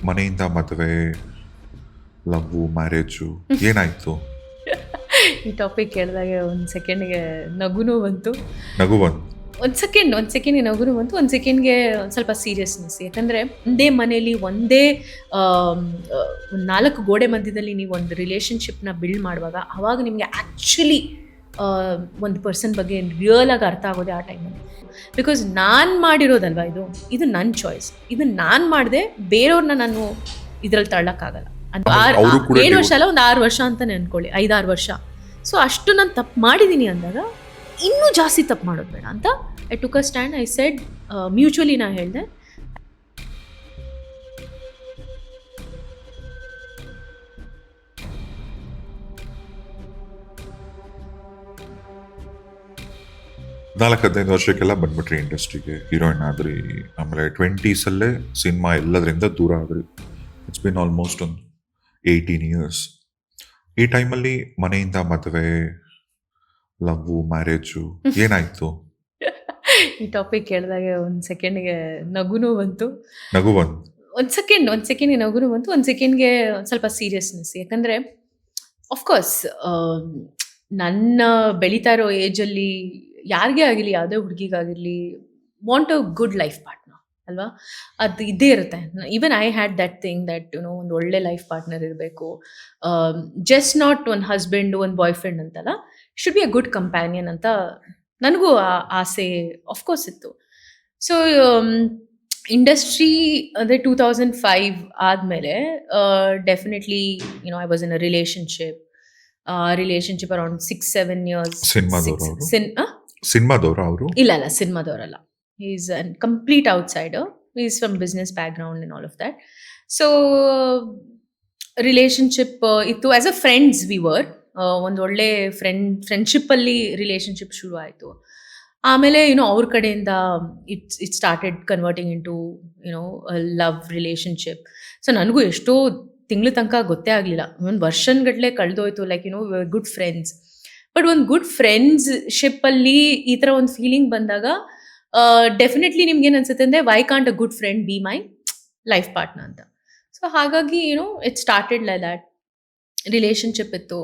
ಮನೆಯಿಂದ ಮದುವೆ, love, marriage ಏನಾಯ್ತು? ಈ ಟಾಪಿಕ್ ಕೇಳಿದಾಗೆ ಒಂದು ಸೆಕೆಂಡ್ಗೆ ನಗುನೂ ಬಂತು. ನಗು ಬಂತು. ಒಂದು ಸೆಕೆಂಡ್ಗೆ ನಗುನೂ ಬಂತು, ಒಂದು ಸೆಕೆಂಡ್ಗೆ ಒಂದು ಸ್ವಲ್ಪ ಸೀರಿಯಸ್ನೆಸ್. ಯಾಕಂದರೆ ಒಂದೇ ಮನೇಲಿ ಒಂದೇ ಒಂದು 4 ಗೋಡೆ ಮಧ್ಯದಲ್ಲಿ ನೀವು ಒಂದು ರಿಲೇಷನ್ಶಿಪ್ನ ಬಿಲ್ಡ್ ಮಾಡುವಾಗ ಆವಾಗ ನಿಮಗೆ ಆ್ಯಕ್ಚುಲಿ ಒಂದು ಪರ್ಸನ್ ಬಗ್ಗೆ ರಿಯಲಾಗಿ ಅರ್ಥ ಆಗೋದೆ ಆ ಟೈಮಲ್ಲಿ. ಬಿಕಾಸ್ ನಾನು ಮಾಡಿರೋದಲ್ವ ಇದು ನನ್ನ ಚಾಯ್ಸ್. ಇದು ನಾನು ಮಾಡಿದೆ, ಬೇರೆಯವ್ರನ್ನ ನಾನು ಇದರಲ್ಲಿ ತಳ್ಳೋಕ್ಕಾಗಲ್ಲ. ಅದು ಅವ್ರು ಕೂಡ 7 ವರ್ಷ ಅಲ್ಲ, ಒಂದು 6 ವರ್ಷ ಅಂತಲೇ ಅಂದ್ಕೊಳ್ಳಿ, 5-6 ವರ್ಷ. ಸೊ ಅಷ್ಟು ನಾನು ತಪ್ಪು ಮಾಡಿದ್ದೀನಿ ಅಂದಾಗ ಇನ್ನೂ ಜಾಸ್ತಿ ತಪ್ಪು ಮಾಡೋದು ಬೇಡ ಅಂತ I took a stand. I said mutually ನಾನು ಹೇಳಿದೆ, ನಾಲ್ಕು 15 ವರ್ಷಕ್ಕೆಲ್ಲ ಬಂದ್ಬಿಟ್ರಿ ಇಂಡಸ್ಟ್ರಿಗೆ, ಹೀರೋಯಿನ್ ಆದ್ರಿ. ಆಮೇಲೆ 20sಲ್ಲೇ ಸಿನಿಮಾ ಎಲ್ಲದರಿಂದ ದೂರ ಆದ್ರಿ. ಇಟ್ಸ್ ಬಿನ್ ಆಲ್ಮೋಸ್ಟ್ ಒಂದು 18 years. ಈ ಟೈಮಲ್ಲಿ ಮನೆಯಿಂದ ಮದುವೆ, ಲವ್ವು, ಮ್ಯಾರೇಜು ಏನಾಯ್ತು? ಈ ಟಾಪಿಕ್ ಕೇಳಿದಾಗೆ ಒಂದು ಸೆಕೆಂಡ್ಗೆ ನಗುನೂ ಬಂತು. ನಗು ಬಂತು. ಒಂದು ಸೆಕೆಂಡ್ಗೆ ನಗುನೂ ಬಂತು, ಒಂದು ಸೆಕೆಂಡ್ಗೆ ಒಂದು ಸ್ವಲ್ಪ ಸೀರಿಯಸ್ನೆಸ್. ಯಾಕಂದರೆ ಆಫ್ಕೋರ್ಸ್ ನನ್ನ ಬೆಳೀತಾ ಇರೋ ಏಜಲ್ಲಿ ಯಾರಿಗೇ ಆಗಿರಲಿ, ಯಾವುದೇ ಹುಡುಗಿಗಾಗಿರಲಿ, want a good life partner ಅಲ್ವಾ? ಅದು ಇದ್ದೇ ಇರುತ್ತೆ. Even I had that thing that ಒಂದು ಒಳ್ಳೆ ಲೈಫ್ ಪಾರ್ಟ್ನರ್ ಇರಬೇಕು. ಜಸ್ಟ್ ನಾಟ್ ಒಂದು ಹಸ್ಬೆಂಡು, ಒಂದು ಬಾಯ್ ಫ್ರೆಂಡ್ ಅಂತಲ್ಲ, should be a good companion ಅಂತ ನನಗೂ ಆಸೆ ಆಫ್ಕೋರ್ಸ್ ಇತ್ತು. ಸೊ ಇಂಡಸ್ಟ್ರಿ ಅಂದರೆ 2005 ಆದಮೇಲೆ definitely I was in a relationship around 6-7 years. ಸಿನಿಮಾದವ್ರು ಅವರು? ಇಲ್ಲ, ಸಿನಿಮಾದವರಲ್ಲ. Is an complete outsider. Is from business background and all of that. So relationship ಇತ್ತು. As a friends we were. ಒಂದು ಒಳ್ಳೆ ಫ್ರೆಂಡ್ಶಿಪ್ಪಲ್ಲಿ ರಿಲೇಷನ್ಶಿಪ್ ಶುರು ಆಯಿತು. ಆಮೇಲೆ ಅವ್ರ ಕಡೆಯಿಂದ it started converting into love relationship. So ನನಗೂ ಎಷ್ಟೋ ತಿಂಗಳ ತನಕ ಗೊತ್ತೇ ಆಗಲಿಲ್ಲ. ಒಂದು ವರ್ಷಗಟ್ಟಲೆ ಕಳೆದೋಯ್ತು. Like good friends. ಬಟ್ ಒಂದು ಗುಡ್ ಫ್ರೆಂಡ್ಶಿಪ್ಪಲ್ಲಿ ಈ ಥರ ಒಂದು ಫೀಲಿಂಗ್ ಬಂದಾಗ ಡೆಫಿನೆಟ್ಲಿ ನಿಮ್ಗೇನು ಅನ್ಸುತ್ತೆ ಅಂದರೆ, why can't a good friend be my life partner ಅಂತ. ಸೊ ಹಾಗಾಗಿ it started like that. Relationship ಇತ್ತು,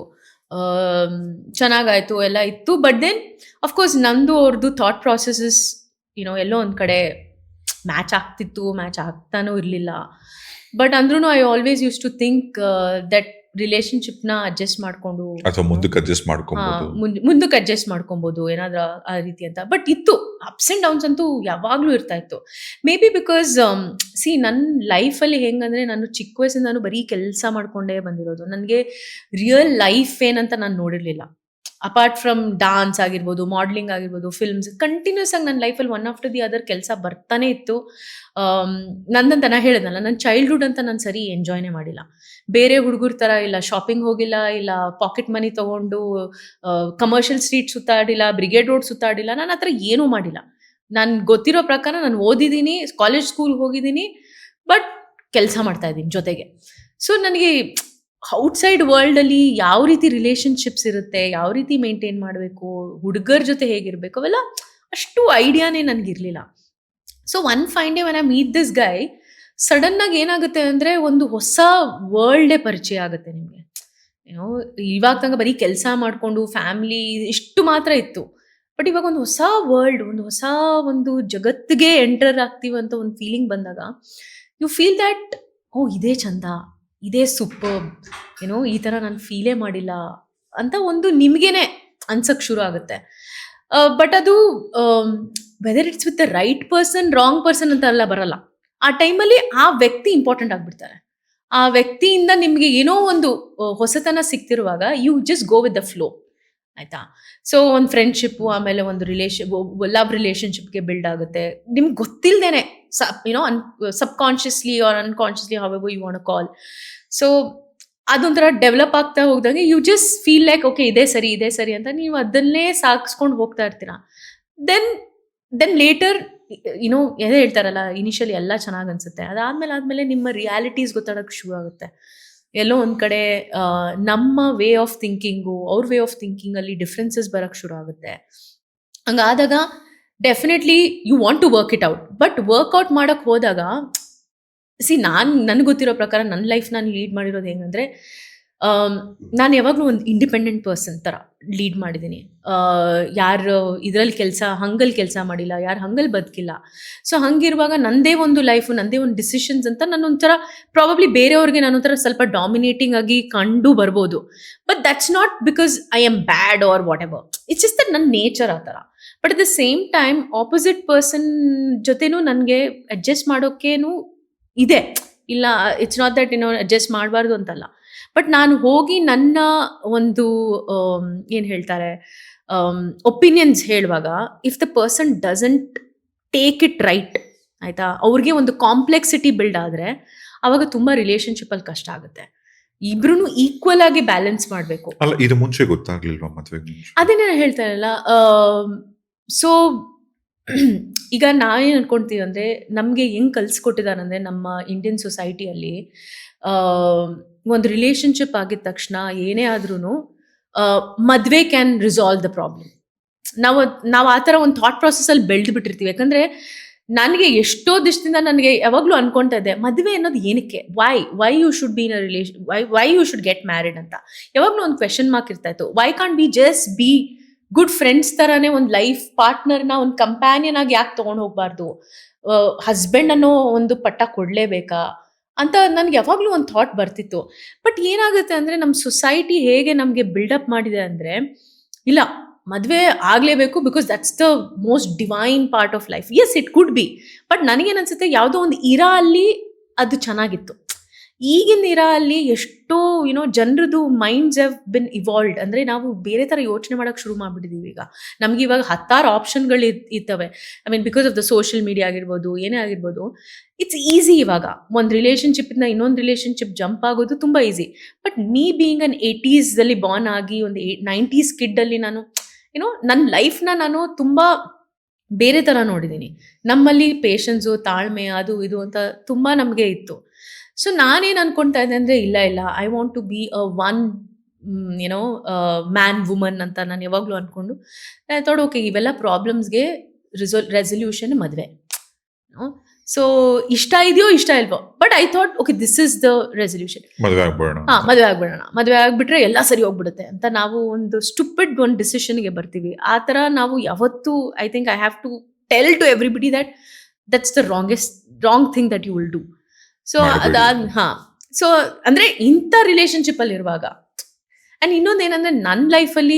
ಚೆನ್ನಾಗಾಯಿತು, ಎಲ್ಲ ಇತ್ತು. ಬಟ್ ದೆನ್ ಅಫ್ಕೋರ್ಸ್ ನಂದು ಅವ್ರದ್ದು ಥಾಟ್ ಪ್ರಾಸೆಸಸ್ ಎಲ್ಲೋ ಒಂದು ಕಡೆ ಮ್ಯಾಚ್ ಆಗ್ತಾನೂ ಇರಲಿಲ್ಲ. ಬಟ್ ಅಂದ್ರೂ I always use to think that ರಿಲೇಷನ್ಶಿಪ್ನ ಅಡ್ಜಸ್ಟ್ ಮಾಡಿಕೊಂಡು ಮುಂದಕ್ಕೆ ಅಡ್ಜಸ್ಟ್ ಮಾಡ್ಕೊಬೋದು ಏನಾದರೂ ಆ ರೀತಿ ಅಂತ. ಬಟ್ ಇತ್ತು ಅಪ್ಸ್ ಆ್ಯಂಡ್ ಡೌನ್ಸ್ ಅಂತೂ ಯಾವಾಗಲೂ ಇರ್ತಾ ಇತ್ತು. ಮೇ ಬಿ ಬಿಕಾಸ್ ನನ್ನ ಲೈಫಲ್ಲಿ ಹೆಂಗಂದರೆ, ನಾನು ಚಿಕ್ಕ ವಯಸ್ಸಿಂದ ನಾನು ಬರೀ ಕೆಲಸ ಮಾಡಿಕೊಂಡೇ ಬಂದಿರೋದು. ನನಗೆ ರಿಯಲ್ ಲೈಫ್ ಏನಂತ ನಾನು ನೋಡಿರಲಿಲ್ಲ. ಅಪಾರ್ಟ್ ಫ್ರಮ್ ಡಾನ್ಸ್ ಆಗಿರ್ಬೋದು, ಮಾಡಲಿಂಗ್ ಆಗಿರ್ಬೋದು, ಫಿಲ್ಮ್ಸ್, ಕಂಟಿನ್ಯೂಸ್ ಆಗಿ ನನ್ನ ಲೈಫಲ್ಲಿ ಒನ್ ಆಫ್ಟರ್ ದಿ ಅದರ್ ಕೆಲಸ ಬರ್ತಾನೆ ಇತ್ತು. ನಂದಂತ ನಾನು ಹೇಳಿದ್ನಲ್ಲ, ನನ್ನ ಚೈಲ್ಡ್ಹುಡ್ ಅಂತ ನಾನು ಸರಿ ಎಂಜಾಯ್ನೇ ಮಾಡಿಲ್ಲ. ಬೇರೆ ಹುಡುಗರ ಥರ ಇಲ್ಲ, ಶಾಪಿಂಗ್ ಹೋಗಿಲ್ಲ, ಇಲ್ಲ ಪಾಕೆಟ್ ಮನಿ ತೊಗೊಂಡು ಕಮರ್ಷಿಯಲ್ ಸ್ಟ್ರೀಟ್ ಸುತ್ತಾಡಿಲ್ಲ, ಬ್ರಿಗೇಡ್ ರೋಡ್ ಸುತ್ತಾಡಿಲ್ಲ. ನಾನು ಆ ಥರ ಏನೂ ಮಾಡಿಲ್ಲ. ನಾನು ಗೊತ್ತಿರೋ ಪ್ರಕಾರ ನಾನು ಓದಿದ್ದೀನಿ, ಸ್ಕೂಲ್ಗೆ ಹೋಗಿದ್ದೀನಿ, ಬಟ್ ಕೆಲಸ ಮಾಡ್ತಾ ಇದ್ದೀನಿ ಜೊತೆಗೆ. ಸೊ ನನಗೆ ಔಟ್ಸೈಡ್ ವರ್ಲ್ಡಲ್ಲಿ ಯಾವ ರೀತಿ ರಿಲೇಷನ್ಶಿಪ್ಸ್ ಇರುತ್ತೆ, ಯಾವ ರೀತಿ ಮೇಂಟೈನ್ ಮಾಡಬೇಕು, ಹುಡುಗರ ಜೊತೆ ಹೇಗಿರಬೇಕು, ಅವೆಲ್ಲ ಅಷ್ಟು ಐಡಿಯಾನೇ ನನಗಿರಲಿಲ್ಲ. So one fine day when I meet this guy, ಸಡನ್ನಾಗಿ ಏನಾಗುತ್ತೆ ಅಂದರೆ, ಒಂದು ಹೊಸ ವರ್ಲ್ಡೇ ಪರಿಚಯ ಆಗುತ್ತೆ ನಿಮಗೆ. ಇವಾಗ ತನಕ ಬರೀ ಕೆಲಸ ಮಾಡಿಕೊಂಡು ಫ್ಯಾಮಿಲಿ ಇಷ್ಟು ಮಾತ್ರ ಇತ್ತು. ಬಟ್ ಇವಾಗ ಒಂದು ಹೊಸ ವರ್ಲ್ಡ್, ಒಂದು ಜಗತ್ತಿಗೆ ಎಂಟರ್ ಆಗ್ತೀವಂತ ಒಂದು ಫೀಲಿಂಗ್ ಬಂದಾಗ, ಯು ಫೀಲ್ ದ್ಯಾಟ್ ಇದೇ ಚಂದ, ಇದೇ ಸೂಪರ್ಬ್, ಈ ಥರ ನಾನು ಫೀಲೇ ಮಾಡಿಲ್ಲ ಅಂತ ಒಂದು ನಿಮಗೇನೆ ಅನ್ಸಕ್ಕೆ ಶುರು ಆಗುತ್ತೆ. ಬಟ್ ಅದು whether it's with the right person, wrong person ಅಂತ ಎಲ್ಲ ಬರಲ್ಲ. ಆ ಟೈಮಲ್ಲಿ ಆ ವ್ಯಕ್ತಿ ಇಂಪಾರ್ಟೆಂಟ್ ಆಗಿಬಿಡ್ತಾರೆ. ಆ ವ್ಯಕ್ತಿಯಿಂದ ನಿಮಗೆ ಏನೋ ಒಂದು ಹೊಸತನ ಸಿಗ್ತಿರುವಾಗ you just go with the flow, ಆಯಿತಾ? ಸೊ ಒಂದು ಫ್ರೆಂಡ್ಶಿಪ್ಪು, ಆಮೇಲೆ ಒಂದು ಲವ್ ರಿಲೇಷನ್ಶಿಪ್ಗೆ ಬಿಲ್ಡ್ ಆಗುತ್ತೆ. ನಿಮ್ಗೆ ಗೊತ್ತಿಲ್ಲದೇನೆ subconsciously or unconsciously, however you want to call. So ಅದೊಂಥರ ಡೆವಲಪ್ ಆಗ್ತಾ ಹೋದಂಗೆ you just feel like okay, ಇದೇ ಸರಿ ಅಂತ ನೀವು ಅದನ್ನೇ ಸಾಗಿಸ್ಕೊಂಡು ಹೋಗ್ತಾ ಇರ್ತೀರ. ದೆನ್ ಲೇಟರ್ ಎದೇ ಹೇಳ್ತಾರಲ್ಲ, ಇನಿಷಿಯಲಿ ಎಲ್ಲ ಚೆನ್ನಾಗಿ ಅನಿಸುತ್ತೆ, ಅದಾದಮೇಲೆ ನಿಮ್ಮ ರಿಯಾಲಿಟೀಸ್ ಗೊತ್ತಾಡೋಕ್ಕೆ ಶುರು ಆಗುತ್ತೆ. ಎಲ್ಲೋ ಒಂದು ಕಡೆ ನಮ್ಮ ವೇ ಆಫ್ ಥಿಂಕಿಂಗು, ಅವ್ರ ವೇ ಆಫ್ ಥಿಂಕಿಂಗಲ್ಲಿ ಡಿಫ್ರೆನ್ಸಸ್ ಬರೋಕ್ಕೆ ಶುರು ಆಗುತ್ತೆ. ಹಂಗಾದಾಗ definitely you want to work it out. But work out ಮಾಡೋಕ್ಕೆ ಹೋದಾಗ ನನಗೆ ಗೊತ್ತಿರೋ ಪ್ರಕಾರ ನನ್ನ ಲೈಫ್ ನಾನು ಲೀಡ್ ಮಾಡಿರೋದು ಹೆಂಗಂದರೆ, ನಾನು ಯಾವಾಗಲೂ ಒಂದು ಇಂಡಿಪೆಂಡೆಂಟ್ ಪರ್ಸನ್ ಥರ ಲೀಡ್ ಮಾಡಿದ್ದೀನಿ. ಯಾರು ಇದರಲ್ಲಿ ಹಂಗಲ್ಲಿ ಕೆಲಸ ಮಾಡಿಲ್ಲ, ಯಾರು ಹಂಗಲ್ಲಿ ಬದುಕಿಲ್ಲ. ಸೊ ಹಂಗಿರುವಾಗ ನನ್ನದೇ ಒಂದು ಲೈಫು, ನನ್ನದೇ ಒಂದು ಡಿಸಿಷನ್ಸ್ ಅಂತ ನಾನೊಂಥರ ಪ್ರಾಬಬ್ಲಿ ಬೇರೆಯವ್ರಿಗೆ ನಾನೊಂಥರ ಸ್ವಲ್ಪ ಡಾಮಿನೇಟಿಂಗ್ ಆಗಿ ಕಂಡು ಬರ್ಬೋದು. But that's not because I am bad or whatever. It's just that ನನ್ನ ನೇಚರ್ ಆ ಥರ. But at the same time opposite person ಜೊತೆನೂ ನನಗೆ ಅಡ್ಜಸ್ಟ್ ಮಾಡೋಕ್ಕೇನು ಇದೆ. ಇಲ್ಲ, ಇಟ್ಸ್ ನಾಟ್ ದಟ್ ಅಡ್ಜಸ್ಟ್ ಮಾಡಬಾರ್ದು ಅಂತಲ್ಲ. ಬಟ್ ನಾನು ಹೋಗಿ ನನ್ನ ಒಂದು ಏನು ಹೇಳ್ತಾರೆ ಒಪಿನಿಯನ್ಸ್ ಹೇಳುವಾಗ, if the person doesn't take it right, ಆಯಿತಾ, ಅವ್ರಿಗೆ ಒಂದು ಕಾಂಪ್ಲೆಕ್ಸಿಟಿ ಬಿಲ್ಡ್ ಆದರೆ ಆವಾಗ ತುಂಬ ರಿಲೇಷನ್ಶಿಪ್ಪಲ್ಲಿ ಕಷ್ಟ ಆಗುತ್ತೆ. ಇಬ್ರು ಈಕ್ವಲ್ ಆಗಿ ಬ್ಯಾಲೆನ್ಸ್ ಮಾಡಬೇಕು. ಅಲ್ಲ, ಇದು ಮುಂಚೆ ಗೊತ್ತಾಗ್ಲಿಲ್ವಾ ಮದುವೆ ಮುಂಚೆ? ಅದೇನೇ ನಾನು ಹೇಳ್ತಾ ಇರಲ್ಲ. ಸೊ ಈಗ ನಾವೇನು ಅನ್ಕೊಳ್ತೀವಿ ಅಂದರೆ, ನಮಗೆ ಹೆಂಗೆ ಕಲಿಸ್ಕೊಟ್ಟಿದ್ದಾರೆ ಅಂದರೆ ನಮ್ಮ ಇಂಡಿಯನ್ ಸೊಸೈಟಿಯಲ್ಲಿ ಒಂದು ರಿಲೇಷನ್ಶಿಪ್ ಆಗಿದ ತಕ್ಷಣ ಏನೇ ಆದ್ರೂ ಮದುವೆ ಕ್ಯಾನ್ ರಿಸಾಲ್ವ್ ದ ಪ್ರಾಬ್ಲಮ್. ನಾವು ಆ ಥರ ಒಂದು ಥಾಟ್ ಪ್ರೊಸೆಸ್ಸಲ್ಲಿ ಬೆಳೆದು ಬಿಟ್ಟಿರ್ತೀವಿ. ಯಾಕಂದರೆ ನನಗೆ ಎಷ್ಟೋ ದಿವಸದಿಂದ ನನಗೆ ಯಾವಾಗಲೂ ಅನ್ಕೊಳ್ತಾ ಇದ್ದೆ, ಮದುವೆ ಅನ್ನೋದು ಏನಕ್ಕೆ, why you should be in a relation, why you should get married ಅಂತ ಯಾವಾಗಲೂ ಒಂದು ಕ್ವೆಶನ್ ಮಾರ್ಕ್ ಇರ್ತಾ ಇತ್ತು. Why can't be just be good friends ಥರನೇ ಒಂದು ಲೈಫ್ ಪಾರ್ಟ್ನರ್ನ ಒಂದು ಕಂಪ್ಯಾನಿಯನ್ ಆಗಿ ಯಾಕೆ ತೊಗೊಂಡು ಹೋಗ್ಬಾರ್ದು, ಹಸ್ಬೆಂಡ್ ಅನ್ನೋ ಒಂದು ಪಟ್ಟ ಕೊಡಲೇಬೇಕಾ ಅಂತ ನನಗೆ ಯಾವಾಗಲೂ ಒಂದು ಥಾಟ್ ಬರ್ತಿತ್ತು. ಬಟ್ ಏನಾಗುತ್ತೆ ಅಂದರೆ, ನಮ್ಮ ಸೊಸೈಟಿ ಹೇಗೆ ನಮಗೆ ಬಿಲ್ಡಪ್ ಮಾಡಿದೆ ಅಂದರೆ, ಇಲ್ಲ ಮದುವೆ ಆಗಲೇಬೇಕು because that's the most divine part of life. Yes, it could be. But ನನಗೇನನ್ಸುತ್ತೆ, ಯಾವುದೋ ಒಂದು ಇರಾ ಅಲ್ಲಿ ಅದು ಚೆನ್ನಾಗಿತ್ತು. ಈಗಿನ ಇರಾ ಅಲ್ಲಿ ಎಷ್ಟೋ ಜನರದು ಮೈಂಡ್ಸ್ ಹ್ಯಾವ್ ಬಿನ್ ಇವಾಲ್ವ್ಡ್. ಅಂದರೆ ನಾವು ಬೇರೆ ಥರ ಯೋಚನೆ ಮಾಡೋಕ್ಕೆ ಶುರು ಮಾಡಿಬಿಟ್ಟಿದ್ದೀವಿ. ಈಗ ನಮ್ಗೆ ಇವಾಗ 10 ಆಪ್ಷನ್ಗಳು ಇರ್ತವೆ. I mean because of the social media ಆಗಿರ್ಬೋದು, ಏನೇ ಆಗಿರ್ಬೋದು. ಇಟ್ಸ್ ಈಸಿ ಇವಾಗ ಒಂದು ರಿಲೇಷನ್ಶಿಪ್ಪಿಂದ ಇನ್ನೊಂದು ರಿಲೇಷನ್ಶಿಪ್ ಜಂಪ್ ಆಗೋದು ತುಂಬ easy. But me being an 80s Born ಆಗಿ ಒಂದು 90s ಕಿಡ್ಡಲ್ಲಿ ನಾನು ನನ್ನ ಲೈಫ್ನ ನಾನು ತುಂಬ ಬೇರೆ ಥರ ನೋಡಿದ್ದೀನಿ. ನಮ್ಮಲ್ಲಿ ಪೇಷನ್ಸು, ತಾಳ್ಮೆ, ಅದು ಇದು ಅಂತ ತುಂಬ ನಮಗೆ ಇತ್ತು. ಸೊ ನಾನೇನು ಅನ್ಕೊಳ್ತಾ ಇದ್ದೆ ಅಂದರೆ, ಇಲ್ಲ I want to be one man woman ಅಂತ ನಾನು ಯಾವಾಗಲೂ ಅಂದ್ಕೊಂಡು ಥೋಡ್ ಓಕೆ, ಇವೆಲ್ಲ ಪ್ರಾಬ್ಲಮ್ಸ್ಗೆ ರೆಸೊಲ್ಯೂಷನ್ ಮದುವೆ. ಸೊ ಇಷ್ಟ ಇದೆಯೋ ಇಷ್ಟ ಇಲ್ವೋ, but I thought okay, this is the resolution. ಮದುವೆ ಆಗ್ಬಿಡೋಣ, ಮದುವೆ ಆಗಿಬಿಟ್ರೆ ಎಲ್ಲ ಸರಿ ಹೋಗ್ಬಿಡುತ್ತೆ ಅಂತ ನಾವು ಒಂದು ಸ್ಟುಪಿಡ್ ಒಂದು ಡಿಸಿಷನ್ಗೆ ಬರ್ತೀವಿ. ಆ ಥರ ನಾವು ಯಾವತ್ತೂ, I think I have to tell to everybody that's the wrong thing that you will do. So so ಅಂದರೆ ಇಂಥ ರಿಲೇಷನ್ಶಿಪ್ಪಲ್ಲಿ ಇರುವಾಗ. ಆ್ಯಂಡ್ ಇನ್ನೊಂದು ಏನಂದರೆ, ನನ್ನ ಲೈಫಲ್ಲಿ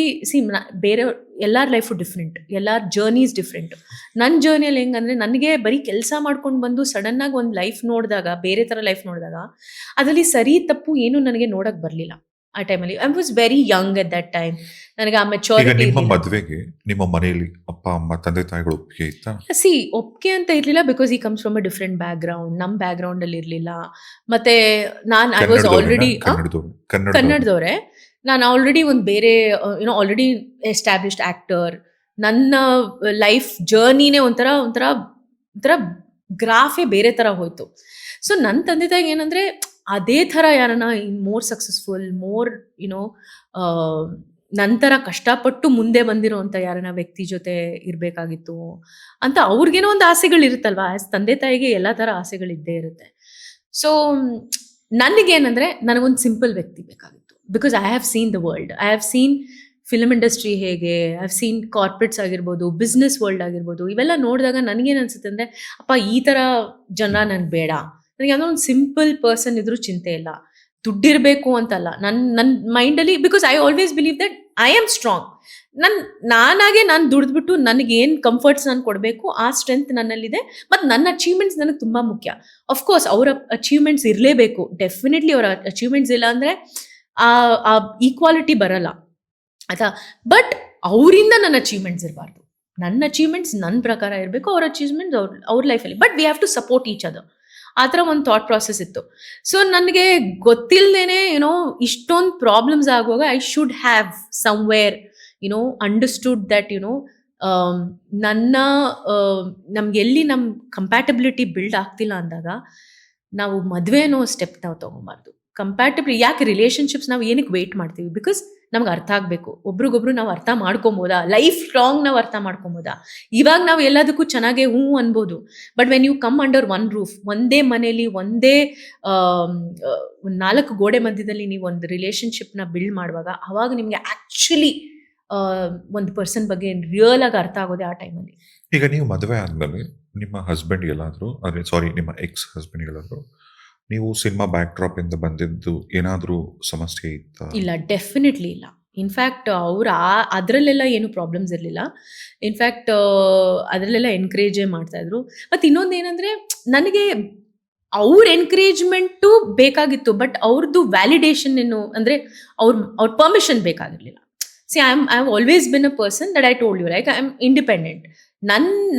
ಬೇರೆ ಎಲ್ಲರ ಲೈಫು ಡಿಫ್ರೆಂಟ್, ಎಲ್ಲರ ಜರ್ನೀಸ್ ಡಿಫ್ರೆಂಟ್. ನನ್ನ ಜರ್ನಿಯಲ್ಲಿ ಹೆಂಗಂದರೆ, ನನಗೆ ಬರೀ ಕೆಲಸ ಮಾಡ್ಕೊಂಡು ಬಂದು ಸಡನ್ನಾಗಿ ಒಂದು ಲೈಫ್ ನೋಡಿದಾಗ, ಬೇರೆ ಥರ ಲೈಫ್ ನೋಡಿದಾಗ, ಅದರಲ್ಲಿ ಸರಿ ತಪ್ಪು ಏನು ನನಗೆ ನೋಡೋಕ್ಕೆ ಬರಲಿಲ್ಲ ಆ ಟೈಮಲ್ಲಿ. I was very Young at that time. ನನಗೆ ಆ ಮೆಚೂರಿಟಿ. ನಿಮ್ಮ ಮದುವೆಗೆ ನಿಮ್ಮ ಮನೆಯಲ್ಲಿ ಅಪ್ಪ ಅಮ್ಮ ತಂದೆ ತಾಯಿಗಳು ಒಪ್ಪಿಗೆ ಇತ್ತಾ? ಒಪ್ಪಿಗೆ ಅಂತ ಇರಲಿಲ್ಲ, ಬಿಕಾಸ್ ಈ comes from a different background. ನಮ್ಮ ಬ್ಯಾಕ್ಗ್ರೌಂಡಲ್ಲಿ ಇರಲಿಲ್ಲ. ಮತ್ತು ಐ ವಾಸ್ ಆಲ್ರೆಡಿ ಕನ್ನಡದವರೇ. ನಾನು ಆಲ್ರೆಡಿ ಒಂದು ಬೇರೆ ಆಲ್ರೆಡಿ ಎಸ್ಟಾಬ್ಲಿಷ್ಡ್ ಆ್ಯಕ್ಟರ್. ನನ್ನ ಲೈಫ್ ಜರ್ನಿನೇ ಒಂಥರ ಗ್ರಾಫೇ ಬೇರೆ ಥರ ಹೋಯಿತು. ಸೊ ನನ್ನ ತಂದೆ ತಾಯಿಗೆ ಏನಂದರೆ, ಅದೇ ಥರ ಯಾರನ್ನ ಮೋರ್ ಸಕ್ಸಸ್ಫುಲ್, ಮೋರ್ ನಂತರ ಕಷ್ಟಪಟ್ಟು ಮುಂದೆ ಬಂದಿರೋವಂಥ ಯಾರನ್ನ ವ್ಯಕ್ತಿ ಜೊತೆ ಇರಬೇಕಾಗಿತ್ತು ಅಂತ ಅವ್ರಿಗೇನೋ ಒಂದು ಆಸೆಗಳಿರುತ್ತಲ್ವ. ಆ್ಯಸ್ ತಂದೆ ತಾಯಿಗೆ ಎಲ್ಲ ಥರ ಆಸೆಗಳಿದ್ದೇ ಇರುತ್ತೆ. ಸೊ ನನಗೇನಂದರೆ, ನನಗೊಂದು ಸಿಂಪಲ್ ವ್ಯಕ್ತಿ ಬೇಕಾಗಿತ್ತು. Because I have seen the world. I have seen film industry ಹೇಗೆ, ಐ ಹ್ಯಾವ್ ಸೀನ್ ಕಾರ್ಪೊರೇಟ್ಸ್ ಆಗಿರ್ಬೋದು, ಬಿಸ್ನೆಸ್ ವರ್ಲ್ಡ್ ಆಗಿರ್ಬೋದು. ಇವೆಲ್ಲ ನೋಡಿದಾಗ ನನಗೇನು ಅನಿಸುತ್ತೆ ಅಂದರೆ, ಅಪ್ಪ ಈ ಥರ ಜನ ನನಗೆ ಬೇಡ. ನನಗೆ ಯಾವುದೋ ಒಂದು ಸಿಂಪಲ್ ಪರ್ಸನ್ ಇದ್ರೂ ಚಿಂತೆ ಇಲ್ಲ. ದುಡ್ಡಿರಬೇಕು ಅಂತಲ್ಲ ನನ್ನ ಮೈಂಡಲ್ಲಿ. Because I always believe that I am strong. ನಾನಾಗೆ ನಾನು ದುಡಿದ್ಬಿಟ್ಟು ನನಗೇನು ಕಂಫರ್ಟ್ಸ್ ನಾನು ಕೊಡಬೇಕು, ಆ ಸ್ಟ್ರೆಂತ್ ನನ್ನಲ್ಲಿದೆ. ಮತ್ತು ನನ್ನ ಅಚೀವ್ಮೆಂಟ್ಸ್ ನನಗೆ ತುಂಬ ಮುಖ್ಯ. ಅಫ್ಕೋರ್ಸ್ ಅವರ ಅಚೀವ್ಮೆಂಟ್ಸ್ ಇರಲೇಬೇಕು, ಡೆಫಿನೆಟ್ಲಿ. ಅವರ ಅಚೀವ್ಮೆಂಟ್ಸ್ ಇಲ್ಲ ಅಂದರೆ ಆ ಈಕ್ವಾಲಿಟಿ ಬರಲ್ಲ, ಆಯಿತಾ. ಬಟ್ ಅವರಿಂದ ನನ್ನ ಅಚೀವ್ಮೆಂಟ್ಸ್ ಇರಬಾರ್ದು. ನನ್ನ ಅಚೀವ್ಮೆಂಟ್ಸ್ ನನ್ನ ಪ್ರಕಾರ ಇರಬೇಕು, ಅವ್ರ ಅಚೀವ್ಮೆಂಟ್ಸ್ ಅವ್ರ ಲೈಫಲ್ಲಿ. But we have to support each other. ಆ ಥರ ಒಂದು ಥಾಟ್ ಪ್ರಾಸೆಸ್ ಇತ್ತು. ಸೊ ನನಗೆ ಗೊತ್ತಿಲ್ಲದೇನೆ ಇಷ್ಟೊಂದು ಪ್ರಾಬ್ಲಮ್ಸ್ ಆಗುವಾಗ I should have somewhere understood that ನಮ್ಗೆಲ್ಲಿ ನಮ್ಮ ಕಂಪ್ಯಾಟಬಿಲಿಟಿ ಬಿಲ್ಡ್ ಆಗ್ತಿಲ್ಲ ಅಂದಾಗ ನಾವು ಮದುವೆ ಅನ್ನೋ ಸ್ಟೆಪ್ ನಾವು ತೊಗೊಬಾರ್ದು. ಕಂಪ್ಯಾಟಬಿಲಿಟಿ ಯಾಕೆ ರಿಲೇಷನ್ಶಿಪ್ಸ್ ನಾವು ಏನಕ್ಕೆ ವೆಯ್ಟ್ ಮಾಡ್ತೀವಿ? ಬಿಕಾಸ್ ನಮ್ಗೆ ಅರ್ಥ ಆಗಬೇಕು. ಒಬ್ರಿಗೊಬ್ರು ನಾವು ಅರ್ಥ ಮಾಡ್ಕೊಬೋದಾ, ಲೈಫ್ ಲಾಂಗ್ ನಾವು ಅರ್ಥ ಮಾಡ್ಕೊಬೋದಾ. ಇವಾಗ ನಾವು ಎಲ್ಲದಕ್ಕೂ ಚೆನ್ನಾಗೇ ಹ್ಞೂ ಅನ್ಬೋದು, but when you come under one roof, ಒಂದೇ ಮನೇಲಿ ಒಂದೇ ಒಂದು 4 ಗೋಡೆ ಮಧ್ಯದಲ್ಲಿ ನೀವು ಒಂದು ರಿಲೇಶನ್ಶಿಪ್ನ ಬಿಲ್ಡ್ ಮಾಡುವಾಗ ಅವಾಗ ನಿಮಗೆ ಆ್ಯಕ್ಚುಲಿ ಒಂದು ಪರ್ಸನ್ ಬಗ್ಗೆ ರಿಯಲ್ ಆಗಿ ಅರ್ಥ ಆಗೋದೇ ಆ ಟೈಮಲ್ಲಿ. ಈಗ ನೀವು ಮದುವೆ ಆದಮೇಲೆ ನಿಮ್ಮ ಹಸ್ಬೆಂಡ್ಗೆಲ್ಲಾದರೂ, ಅಂದರೆ ಸಾರಿ, ನಿಮ್ಮ ಎಕ್ಸ್ ಹಸ್ಬೆಂಡ್ಗೆಲ್ಲಾದರೂ ನೀವು ಸಿನಿಮಾ ಬ್ಯಾಕ್ ಡ್ರಾಪಿಂದ ಬಂದಿದ್ದು ಏನಾದರೂ ಸಮಸ್ಯೆ ಇತ್ತಾ? ಇಲ್ಲ, ಡೆಫಿನೆಟ್ಲಿ ಇಲ್ಲ. ಇನ್ಫ್ಯಾಕ್ಟ್ ಅವ್ರು ಅದರಲ್ಲೆಲ್ಲ ಏನು ಪ್ರಾಬ್ಲಮ್ಸ್ ಇರಲಿಲ್ಲ. ಇನ್ಫ್ಯಾಕ್ಟ್ ಅದರಲ್ಲೆಲ್ಲ ಎನ್ಕರೇಜೇ ಮಾಡ್ತಾಯಿದ್ರು. ಮತ್ತು ಇನ್ನೊಂದು ಏನಂದರೆ, ನನಗೆ ಅವ್ರ ಎನ್ಕರೇಜ್ಮೆಂಟು ಬೇಕಾಗಿತ್ತು, ಬಟ್ ಅವ್ರದ್ದು ವ್ಯಾಲಿಡೇಷನ್ ಏನು ಅಂದರೆ ಅವ್ರ ಪರ್ಮಿಷನ್ ಬೇಕಾಗಿರಲಿಲ್ಲ. See I have always been a person that I told you, like I am independent.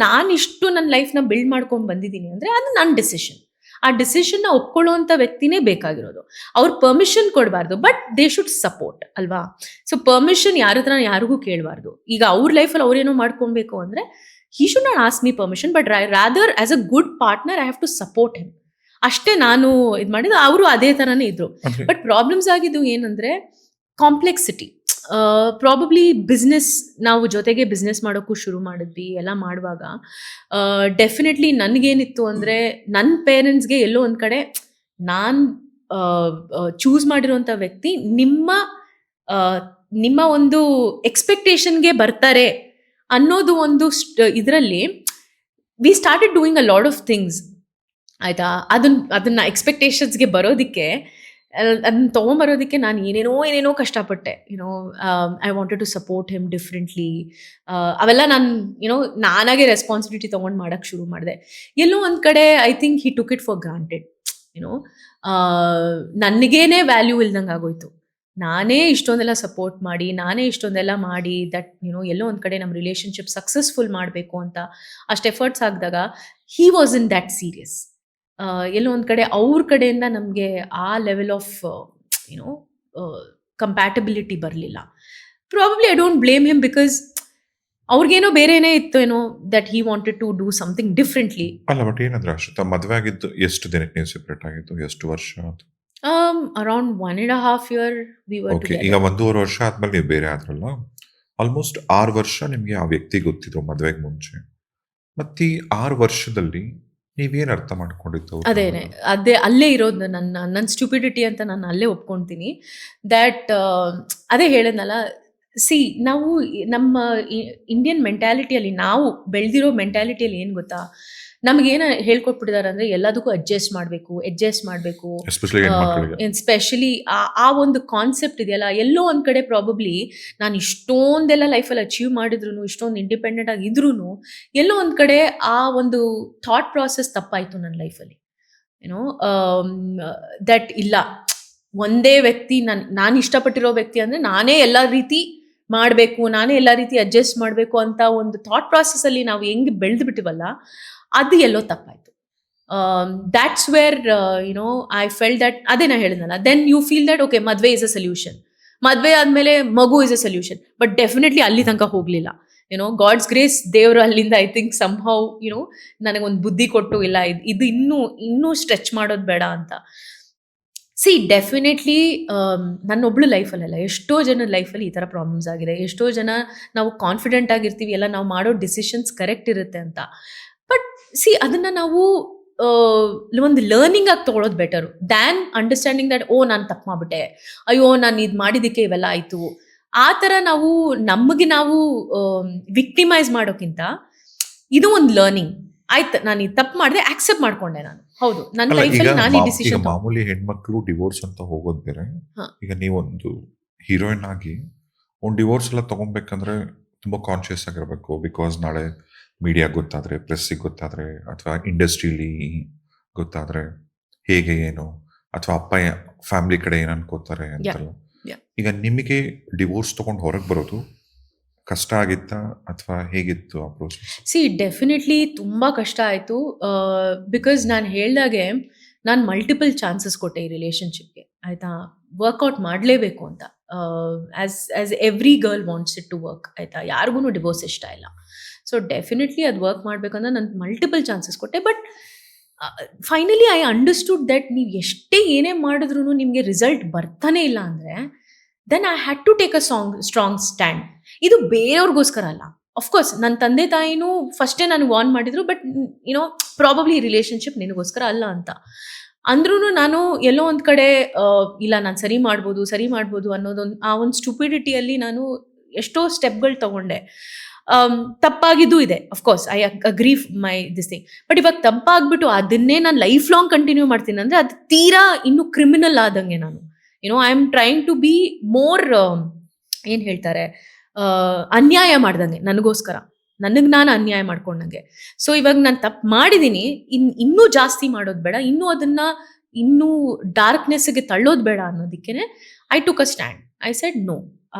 ನಾನಿಷ್ಟು ನನ್ನ ಲೈಫ್ನ ಬಿಲ್ಡ್ ಮಾಡ್ಕೊಂಡು ಬಂದಿದ್ದೀನಿ ಅಂದರೆ ಅದು ನನ್ನ ಡಿಸಿಷನ್. ಆ ಡಿಸಿಷನ್ನ ಒಪ್ಕೊಳ್ಳೋವಂಥ ವ್ಯಕ್ತಿನೇ ಬೇಕಾಗಿರೋದು. ಅವ್ರು ಪರ್ಮಿಷನ್ ಕೊಡಬಾರ್ದು, ಬಟ್ ದೇ ಶುಡ್ ಸಪೋರ್ಟ್ ಅಲ್ವಾ. ಸೊ ಪರ್ಮಿಷನ್ ಯಾರ ಹತ್ರ ಯಾರಿಗೂ ಕೇಳಬಾರ್ದು. ಈಗ ಅವ್ರ ಲೈಫಲ್ಲಿ ಅವ್ರೇನೋ ಮಾಡ್ಕೊಬೇಕು ಅಂದರೆ he should not ask me permission, but rather as a good partner I have to support him. ಅಷ್ಟೇ ನಾನು ಇದು ಮಾಡಿದ್ದು. ಅವರು ಅದೇ ಥರನೇ ಇದ್ರು. ಬಟ್ ಪ್ರಾಬ್ಲಮ್ಸ್ ಆಗಿದ್ದು ಏನಂದರೆ ಕಾಂಪ್ಲೆಕ್ಸಿಟಿ. ಪ್ರಾಬಬ್ಲಿ ಬಿಸ್ನೆಸ್, ನಾವು ಜೊತೆಗೆ ಬಿಸ್ನೆಸ್ ಮಾಡೋಕ್ಕೂ ಶುರು ಮಾಡಿದ್ವಿ. ಎಲ್ಲ ಮಾಡುವಾಗ ಡೆಫಿನೆಟ್ಲಿ ನನಗೇನಿತ್ತು ಅಂದರೆ, ನನ್ನ ಪೇರೆಂಟ್ಸ್ಗೆ ಎಲ್ಲೋ ಒಂದು ಕಡೆ ನಾನು ಚೂಸ್ ಮಾಡಿರೋಂಥ ವ್ಯಕ್ತಿ ನಿಮ್ಮ ಒಂದು ಎಕ್ಸ್ಪೆಕ್ಟೇಷನ್ಗೆ ಬರ್ತಾರೆ ಅನ್ನೋದು ಒಂದು ಇದರಲ್ಲಿ we started doing a lot of things. ಆಯಿತಾ, ಅದನ್ನ ಎಕ್ಸ್ಪೆಕ್ಟೇಷನ್ಸ್ಗೆ ಬರೋದಕ್ಕೆ, ಅದನ್ನ ತೊಗೊಂಬರೋದಕ್ಕೆ ನಾನು ಏನೇನೋ ಕಷ್ಟಪಟ್ಟೆ. I wanted to support him differently. ಅವೆಲ್ಲ ನಾನಾಗೆ ರೆಸ್ಪಾನ್ಸಿಬಿಲಿಟಿ ತೊಗೊಂಡು ಮಾಡೋಕ್ಕೆ ಶುರು ಮಾಡಿದೆ. ಎಲ್ಲೋ ಒಂದು ಕಡೆ I think he took it for granted. ನನಗೇನೆ ವ್ಯಾಲ್ಯೂ ಇಲ್ದಂಗೆ ಆಗೋಯ್ತು. ನಾನೇ ಇಷ್ಟೊಂದೆಲ್ಲ ಸಪೋರ್ಟ್ ಮಾಡಿ, ನಾನೇ ಇಷ್ಟೊಂದೆಲ್ಲ ಮಾಡಿ ದಟ್ ಎಲ್ಲೋ ಒಂದು ಕಡೆ ನಮ್ಮ ರಿಲೇಷನ್ಶಿಪ್ ಸಕ್ಸಸ್ಫುಲ್ ಮಾಡಬೇಕು ಅಂತ ಅಷ್ಟು ಎಫರ್ಟ್ಸ್ ಹಾಕಿದಾಗ he was in that serious. ಎಲ್ಲೋ ಒಂದು ಕಡೆ ಅವ್ರ ಕಡೆಯಿಂದ ನಮಗೆ ಆ ಲೆವೆಲ್ ಆಫ್ ಕಂಪ್ಯಾಟಬಿಲಿಟಿ ಬರಲಿಲ್ಲ. Probably I don't blame him, because ಅವ್ರಿಗೇನೋ ಬೇರೆನೇ ಇತ್ತು that he wanted to do something differently. ಅಲ್ಲ, ಬಟ್ ಏನಂದ್ರೆ ಅಷ್ಟು ಮದುವೆ ಆಗಿದ್ದು ಎಷ್ಟು ದಿನಕ್ಕೆ ನೀವು ಸೆಪರೇಟ್ ಆಗಿದ್ದು? ಎಷ್ಟು ವರ್ಷ? Around 1.5 year we were okay. together. ಈಗ 1.5 ವರ್ಷ ಆದ್ಮೇಲೆ ನೀವು ಬೇರೆ ಆದ್ರಲ್ಲ, ಆಲ್ಮೋಸ್ಟ್ 6 ವರ್ಷ ನಿಮಗೆ ಆ ವ್ಯಕ್ತಿ ಗೊತ್ತಿದ್ರು ಮದುವೆಗೆ ಮುಂಚೆ. ಮತ್ತೆ ಈ 6 ವರ್ಷದಲ್ಲಿ ನೀವೇನು ಅರ್ಥ ಮಾಡ್ಕೊಂಡಿದ್ದು? ಅದೇ ಅಲ್ಲೇ ಇರೋದು ನನ್ನ ಸ್ಟುಪಿಡಿಟಿ ಅಂತ ನಾನು ಅಲ್ಲೇ ಒಪ್ಕೊಳ್ತೀನಿ. ದ್ಯಾಟ್ ಅದೇ ಹೇಳಿದ್ನಲ್ಲ, ಸಿ ನಾವು ನಮ್ಮ ಇಂಡಿಯನ್ ಮೆಂಟ್ಯಾಲಿಟಿಯಲ್ಲಿ, ನಾವು ಬೆಳೆದಿರೋ ಮೆಂಟ್ಯಾಲಿಟಿಯಲ್ಲಿ ಏನು ಗೊತ್ತಾ, ನಮಗೇನು ಹೇಳ್ಕೊಟ್ಬಿಟ್ಟಿದ್ದಾರೆ ಅಂದರೆ ಎಲ್ಲದಕ್ಕೂ ಅಡ್ಜಸ್ಟ್ ಮಾಡಬೇಕು. ಎಸ್ಪೆಷಲಿ ಆ ಒಂದು ಕಾನ್ಸೆಪ್ಟ್ ಇದೆಯಲ್ಲ, ಎಲ್ಲೋ ಒಂದು ಕಡೆ ಪ್ರಾಬಬ್ಲಿ ನಾನು ಇಷ್ಟೊಂದೆಲ್ಲ ಲೈಫಲ್ಲಿ ಅಚೀವ್ ಮಾಡಿದ್ರು, ಇಷ್ಟೊಂದು ಇಂಡಿಪೆಂಡೆಂಟ್ ಆಗಿದ್ರೂ ಎಲ್ಲೋ ಒಂದು ಕಡೆ ಆ ಒಂದು ಥಾಟ್ ಪ್ರಾಸೆಸ್ ತಪ್ಪಾಯಿತು ನನ್ನ ಲೈಫಲ್ಲಿ. ದಟ್ ಇಲ್ಲ, ಒಂದೇ ವ್ಯಕ್ತಿ, ನಾನು ಇಷ್ಟಪಟ್ಟಿರೋ ವ್ಯಕ್ತಿ ಅಂದರೆ ನಾನೇ ಎಲ್ಲ ರೀತಿ ಮಾಡಬೇಕು, ನಾನೇ ಎಲ್ಲ ರೀತಿ ಅಡ್ಜಸ್ಟ್ ಮಾಡಬೇಕು ಅಂತ ಒಂದು ಥಾಟ್ ಪ್ರಾಸೆಸ್ಸಲ್ಲಿ ನಾವು ಹೆಂಗೆ ಬೆಳೆದು ಬಿಟ್ಟಿವಲ್ಲ, ಅದು ಎಲ್ಲೋ ತಪ್ಪಾಯಿತು. That's where I felt that, ಅದೇ ನಾ ಹೇಳಿದ್ನಲ್ಲ, then you feel that okay, ಮದುವೆ ಇಸ್ ಅ ಸೊಲ್ಯೂಷನ್, ಮದುವೆ ಆದಮೇಲೆ ಮಗು is a solution. But definitely ಅಲ್ಲಿ ತನಕ ಹೋಗಲಿಲ್ಲ. ಗಾಡ್ಸ್ ಗ್ರೇಸ್, ದೇವರು ಅಲ್ಲಿಂದ ಐ ಥಿಂಕ್ ಸಮ್ಹೌ ನನಗೊಂದು ಬುದ್ಧಿ ಕೊಟ್ಟು, ಇಲ್ಲ ಇದು ಇನ್ನೂ ಸ್ಟ್ರೆಚ್ ಮಾಡೋದು ಬೇಡ ಅಂತ. ಸಿ ಡೆಫಿನೆಟ್ಲಿ ನನ್ನೊಬ್ಳು ಲೈಫಲ್ಲೆಲ್ಲ, ಎಷ್ಟೋ ಜನ ಲೈಫಲ್ಲಿ ಈ ಥರ ಪ್ರಾಬ್ಲಮ್ಸ್ ಆಗಿದೆ. ಎಷ್ಟೋ ಜನ ನಾವು ಕಾನ್ಫಿಡೆಂಟ್ ಆಗಿರ್ತೀವಿ, ಎಲ್ಲ ನಾವು ಮಾಡೋ ಡಿಸಿಷನ್ಸ್ ಕರೆಕ್ಟ್ ಇರುತ್ತೆ ಅಂತ. ಬಟ್ ಸಿ ಅದನ್ನು ನಾವು ಒಂದು ಲರ್ನಿಂಗ್ ಆಗಿ ತೊಗೊಳೋದು ಬೆಟರು ದ್ಯಾನ್ ಅಂಡರ್ಸ್ಟ್ಯಾಂಡಿಂಗ್ ದಟ್ ನಾನು ತಪ್ಪು ಮಾಡಿಬಿಟ್ಟೆ, ಅಯ್ಯೋ ನಾನು ಇದು ಮಾಡಿದ್ದಕ್ಕೆ ಇವೆಲ್ಲ ಆಯಿತು. ಆ ಥರ ನಮಗೆ ನಾವು ವಿಕ್ಟಿಮೈಸ್ ಮಾಡೋಕ್ಕಿಂತ ಇದು ಒಂದು ಲರ್ನಿಂಗ್. ಆಯ್ತು, ನಾನು ಇದು ತಪ್ಪು ಮಾಡಿದೆ, ಆಕ್ಸೆಪ್ಟ್ ಮಾಡ್ಕೊಂಡೆ ನಾನು. ಹೌದು, ನನ್ನ ಲೈಫಲ್ಲಿ ನಾನು ಈ ಡಿಸಿಷನ್. ಮಾಮೂಲಿ ಹೆಣ್ಮಕ್ಳು ಡಿವೋರ್ಸ್ ಅಂತ ಹೋಗೋದು ಬೇರೆ. ಈಗ ನೀವೊಂದು ಹೀರೋಯಿನ್ ಆಗಿ ಒಂದು ಡಿವೋರ್ಸ್ ಎಲ್ಲ ತಗೊಬೇಕಂದ್ರೆ ತುಂಬ ಕಾನ್ಶಿಯಸ್ ಆಗಿರಬೇಕು. ಬಿಕಾಸ್ ನಾಳೆ ಮೀಡಿಯಾ ಗೊತ್ತಾದರೆ, ಪ್ರೆಸ್ಸಿಗೆ ಗೊತ್ತಾದರೆ, ಅಥವಾ ಇಂಡಸ್ಟ್ರೀಲಿ ಗೊತ್ತಾದರೆ ಹೇಗೆ ಏನು, ಅಥವಾ ಅಪ್ಪ ಫ್ಯಾಮಿಲಿ ಕಡೆ ಏನು ಅನ್ಕೋತಾರೆ ಅಂತೆಲ್ಲ. ಈಗ ನಿಮಗೆ ಡಿವೋರ್ಸ್ ತೊಗೊಂಡು ಹೊರಗೆ ಬರೋದು ಕಷ್ಟ ಆಗಿತ್ತಾ ಅಥವಾ ಹೇಗಿತ್ತು ಆ ಪ್ರೋಸೆಸ್? ಸಿ ಡೆಫಿನೆಟ್ಲಿ ತುಂಬ ಕಷ್ಟ ಆಯಿತು. ಬಿಕಾಸ್ ನಾನು ಹೇಳ್ದಾಗೆ ನಾನು ಮಲ್ಟಿಪಲ್ ಚಾನ್ಸಸ್ ಕೊಟ್ಟೆ ಈ ರಿಲೇಷನ್ಶಿಪ್ಗೆ. ಆಯಿತಾ, ವರ್ಕೌಟ್ ಮಾಡಲೇಬೇಕು ಅಂತ. As every girl wants it to work. ಆಯಿತಾ, ಯಾರಿಗೂ ಡಿವೋರ್ಸ್ ಇಷ್ಟ ಇಲ್ಲ. ಸೊ ಡೆಫಿನೆಟ್ಲಿ ಅದು ವರ್ಕ್ ಮಾಡಬೇಕಂದ್ರೆ ನಾನು ಮಲ್ಟಿಪಲ್ ಚಾನ್ಸಸ್ ಕೊಟ್ಟೆ. But finally I understood that ನೀವು ಏನೇ ಮಾಡಿದ್ರೂ ನಿಮಗೆ ರಿಸಲ್ಟ್ ಬರ್ತಾನೆ ಇಲ್ಲ ಅಂದರೆ then I had to take a strong stand. ಇದು ಬೇರೆಯವ್ರಿಗೋಸ್ಕರ ಅಲ್ಲ. ಅಫ್ಕೋರ್ಸ್ ನನ್ನ ತಂದೆ ತಾಯಿನೂ ಫಸ್ಟೇ ನನಗೆ ವಾರ್ನ್ ಮಾಡಿದ್ರು, ಬಟ್ ಯುನೋ ಪ್ರಾಬಬ್ಲಿ ರಿಲೇಶನ್ಶಿಪ್ ನಿನಗೋಸ್ಕರ ಅಲ್ಲ ಅಂತ ಅಂದ್ರೂ ನಾನು ಎಲ್ಲೋ ಒಂದು ಕಡೆ ಇಲ್ಲ ನಾನು ಸರಿ ಮಾಡ್ಬೋದು ಅನ್ನೋದೊಂದು ಆ ಒಂದು ಸ್ಟುಪಿಡಿಟಿಯಲ್ಲಿ ನಾನು ಎಷ್ಟೋ ಸ್ಟೆಪ್ಗಳು ತಗೊಂಡೆ. ತಪ್ಪಾಗಿದ್ದು ಇದೆ, of course I agree my this thing. But ಇವಾಗ ತಪ್ಪಾಗ್ಬಿಟ್ಟು ಅದನ್ನೇ ನಾನು ಲೈಫ್ ಲಾಂಗ್ ಕಂಟಿನ್ಯೂ ಮಾಡ್ತೀನಿ ಅಂದರೆ ಅದು ತೀರಾ ಇನ್ನೂ ಕ್ರಿಮಿನಲ್ ಆದಂಗೆ. ನಾನು I am trying to be more ಏನು ಹೇಳ್ತಾರೆ, ಅನ್ಯಾಯ ಮಾಡ್ದಂಗೆ ನನಗೋಸ್ಕರ, ನನಗೆ ನಾನು ಅನ್ಯಾಯ ಮಾಡ್ಕೊಂಡಂಗೆ. ಸೊ ಇವಾಗ ನಾನು ತಪ್ಪು ಮಾಡಿದ್ದೀನಿ, ಇನ್ನೂ ಜಾಸ್ತಿ ಮಾಡೋದು ಬೇಡ, ಇನ್ನೂ ಡಾರ್ಕ್ನೆಸ್ಗೆ ತಳ್ಳೋದು ಬೇಡ ಅನ್ನೋದಕ್ಕೇನೆ I took a stand. I said no,